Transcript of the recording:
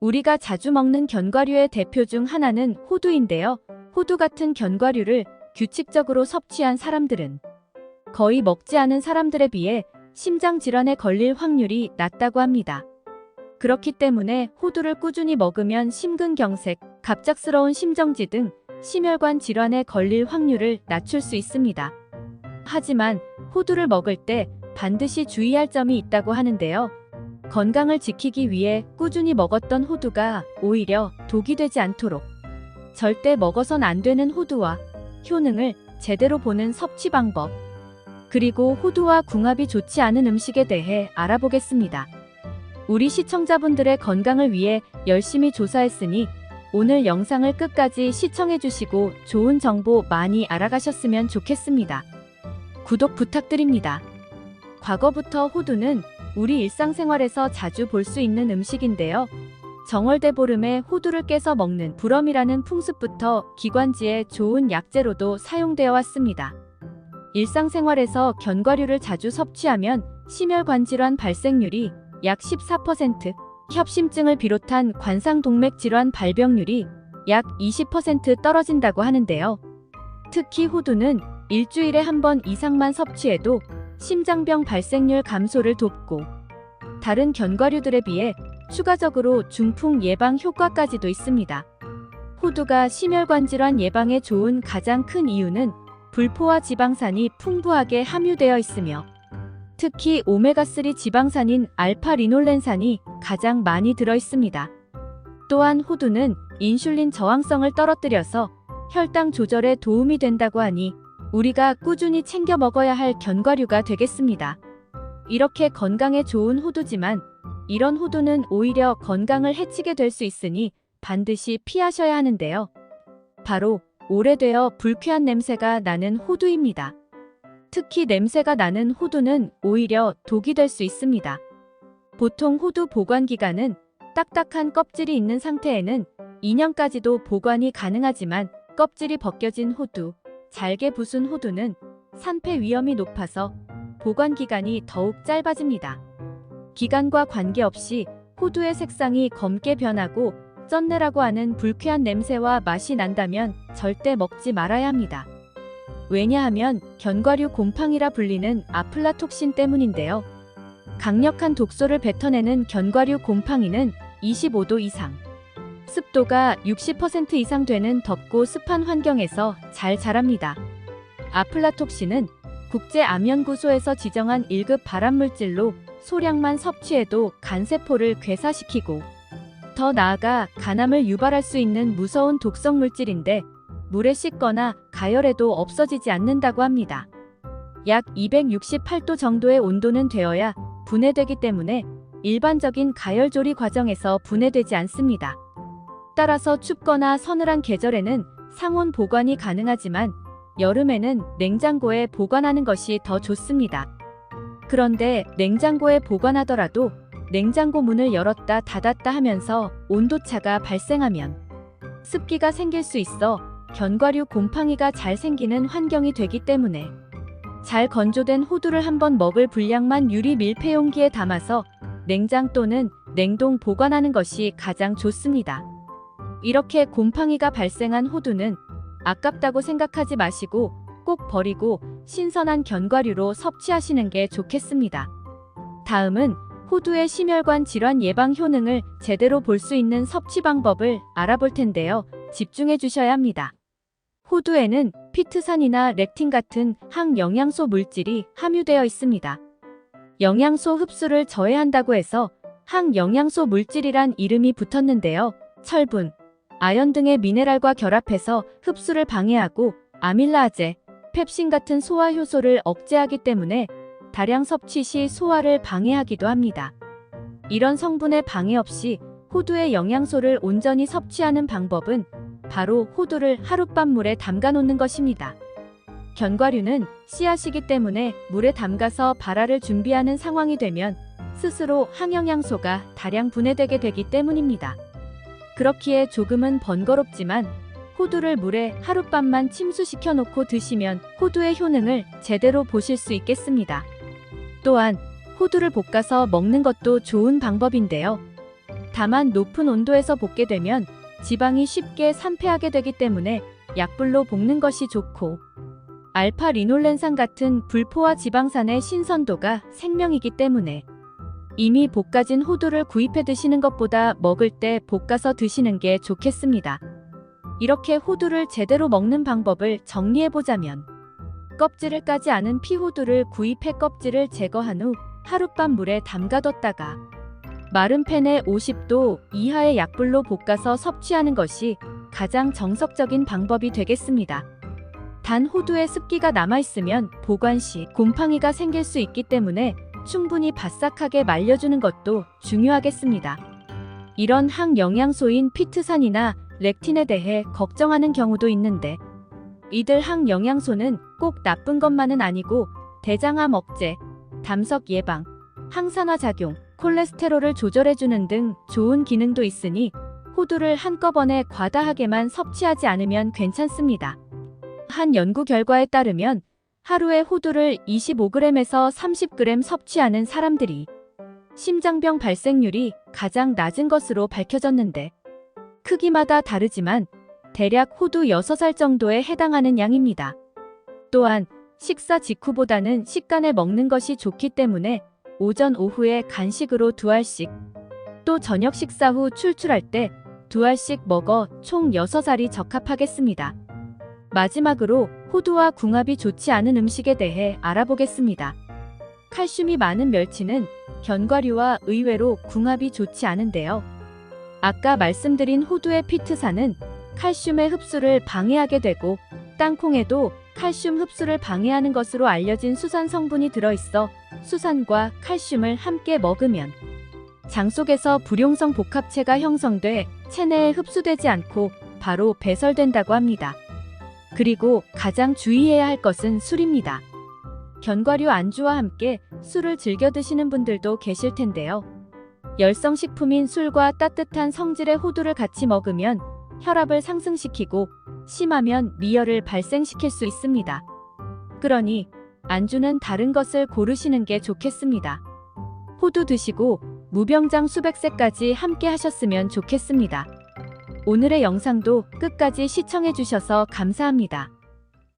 우리가 자주 먹는 견과류의 대표 중 하나는 호두인데요. 호두 같은 견과류를 규칙적으로 섭취한 사람들은 거의 먹지 않은 사람들에 비해 심장질환에 걸릴 확률이 낮다고 합니다. 그렇기 때문에 호두를 꾸준히 먹으면 심근경색, 갑작스러운 심정지 등 심혈관 질환에 걸릴 확률을 낮출 수 있습니다. 하지만 호두를 먹을 때 반드시 주의할 점이 있다고 하는데요. 건강을 지키기 위해 꾸준히 먹었던 호두가 오히려 독이 되지 않도록 절대 먹어선 안 되는 호두와 효능을 제대로 보는 섭취 방법, 그리고 호두와 궁합이 좋지 않은 음식에 대해 알아보겠습니다. 우리 시청자분들의 건강을 위해 열심히 조사했으니 오늘 영상을 끝까지 시청해주시고 좋은 정보 많이 알아가셨으면 좋겠습니다. 구독 부탁드립니다. 과거부터 호두는 우리 일상생활에서 자주 볼 수 있는 음식인데요. 정월대보름에 호두를 깨서 먹는 불엄이라는 풍습부터 기관지에 좋은 약재로도 사용되어 왔습니다. 일상생활에서 견과류를 자주 섭취하면 심혈관 질환 발생률이 약 14%, 협심증을 비롯한 관상동맥 질환 발병률이 약 20% 떨어진다고 하는데요. 특히 호두는 일주일에 한 번 이상만 섭취해도 심장병 발생률 감소를 돕고 다른 견과류들에 비해 추가적으로 중풍 예방 효과까지도 있습니다. 호두가 심혈관 질환 예방에 좋은 가장 큰 이유는 불포화 지방산이 풍부하게 함유되어 있으며 특히 오메가3 지방산인 알파리놀렌산이 가장 많이 들어 있습니다. 또한 호두는 인슐린 저항성을 떨어뜨려서 혈당 조절에 도움이 된다고 하니 우리가 꾸준히 챙겨 먹어야 할 견과류가 되겠습니다. 이렇게 건강에 좋은 호두지만 이런 호두는 오히려 건강을 해치게 될 수 있으니 반드시 피하셔야 하는데요. 바로 오래되어 불쾌한 냄새가 나는 호두입니다. 특히 냄새가 나는 호두는 오히려 독이 될 수 있습니다. 보통 호두 보관 기간은 딱딱한 껍질이 있는 상태에는 2년까지도 보관이 가능하지만 껍질이 벗겨진 호두, 잘게 부순 호두는 산패 위험이 높아서 보관 기간이 더욱 짧아집니다. 기간과 관계없이 호두의 색상이 검게 변하고 쩐내라고 하는 불쾌한 냄새와 맛이 난다면 절대 먹지 말아야 합니다. 왜냐하면 견과류 곰팡이라 불리는 아플라톡신 때문인데요. 강력한 독소를 뱉어내는 견과류 곰팡이는 25도 이상, 습도가 60% 이상 되는 덥고 습한 환경에서 잘 자랍니다. 아플라톡신은 국제암연구소에서 지정한 1급 발암물질로 소량만 섭취해도 간세포를 괴사시키고 더 나아가 간암을 유발할 수 있는 무서운 독성 물질인데 물에 씻거나 가열해도 없어지지 않는다고 합니다. 약 268도 정도의 온도는 되어야 분해되기 때문에 일반적인 가열조리 과정에서 분해되지 않습니다. 따라서 춥거나 서늘한 계절에는 상온 보관이 가능하지만 여름에는 냉장고에 보관하는 것이 더 좋습니다. 그런데 냉장고에 보관하더라도 냉장고 문을 열었다 닫았다 하면서 온도차가 발생하면 습기가 생길 수 있어 견과류 곰팡이가 잘 생기는 환경이 되기 때문에 잘 건조된 호두를 한번 먹을 분량만 유리 밀폐용기에 담아서 냉장 또는 냉동 보관하는 것이 가장 좋습니다. 이렇게 곰팡이가 발생한 호두는 아깝다고 생각하지 마시고 꼭 버리고 신선한 견과류로 섭취하시는 게 좋겠습니다. 다음은 호두의 심혈관 질환 예방 효능을 제대로 볼 수 있는 섭취 방법을 알아볼 텐데요. 집중해 주셔야 합니다. 호두에는 피트산이나 렉틴 같은 항영양소 물질이 함유되어 있습니다. 영양소 흡수를 저해한다고 해서 항영양소 물질이란 이름이 붙었는데요. 철분, 아연 등의 미네랄과 결합해서 흡수를 방해하고 아밀라제, 펩신 같은 소화 효소를 억제하기 때문에 다량 섭취 시 소화를 방해하기도 합니다. 이런 성분의 방해 없이 호두의 영양소를 온전히 섭취하는 방법은 바로 호두를 하룻밤 물에 담가 놓는 것입니다. 견과류는 씨앗이기 때문에 물에 담가서 발화를 준비하는 상황이 되면 스스로 항영양소가 다량 분해되게 되기 때문입니다. 그렇기에 조금은 번거롭지만 호두를 물에 하룻밤만 침수시켜 놓고 드시면 호두의 효능을 제대로 보실 수 있겠습니다. 또한 호두를 볶아서 먹는 것도 좋은 방법인데요. 다만 높은 온도에서 볶게 되면 지방이 쉽게 산패하게 되기 때문에 약불로 볶는 것이 좋고, 알파 리놀렌산 같은 불포화 지방산의 신선도가 생명이기 때문에 이미 볶아진 호두를 구입해 드시는 것보다 먹을 때 볶아서 드시는 게 좋겠습니다. 이렇게 호두를 제대로 먹는 방법을 정리해보자면, 껍질을 까지 않은 피호두를 구입해 껍질을 제거한 후 하룻밤 물에 담가뒀다가 마른 팬에 50도 이하의 약불로 볶아서 섭취하는 것이 가장 정석적인 방법이 되겠습니다. 단 호두에 습기가 남아있으면 보관 시 곰팡이가 생길 수 있기 때문에 충분히 바싹하게 말려주는 것도 중요하겠습니다. 이런 항영양소인 피트산이나 렉틴에 대해 걱정하는 경우도 있는데, 이들 항영양소는 꼭 나쁜 것만은 아니고 대장암 억제, 담석 예방, 항산화 작용, 콜레스테롤을 조절해주는 등 좋은 기능도 있으니 호두를 한꺼번에 과다하게만 섭취하지 않으면 괜찮습니다. 한 연구 결과에 따르면 하루에 호두를 25g에서 30g 섭취하는 사람들이 심장병 발생률이 가장 낮은 것으로 밝혀졌는데, 크기마다 다르지만 대략 호두 6알 정도에 해당하는 양입니다. 또한 식사 직후보다는 식간에 먹는 것이 좋기 때문에 오전 오후에 간식으로 2알씩, 또 저녁 식사 후 출출할 때 2알씩 먹어 총 6알이 적합하겠습니다. 마지막으로 호두와 궁합이 좋지 않은 음식에 대해 알아보겠습니다. 칼슘이 많은 멸치는 견과류와 의외로 궁합이 좋지 않은데요. 아까 말씀드린 호두의 피트산은 칼슘의 흡수를 방해하게 되고, 땅콩에도 칼슘 흡수를 방해하는 것으로 알려진 수산 성분이 들어있어 수산과 칼슘을 함께 먹으면 장 속에서 불용성 복합체가 형성돼 체내에 흡수되지 않고 바로 배설된다고 합니다. 그리고 가장 주의해야 할 것은 술입니다. 견과류 안주와 함께 술을 즐겨 드시는 분들도 계실 텐데요. 열성식품인 술과 따뜻한 성질의 호두를 같이 먹으면 혈압을 상승시키고 심하면 미열을 발생시킬 수 있습니다. 그러니 안주는 다른 것을 고르시는 게 좋겠습니다. 호두 드시고 무병장 수백세까지 함께 하셨으면 좋겠습니다. 오늘의 영상도 끝까지 시청해 주셔서 감사합니다.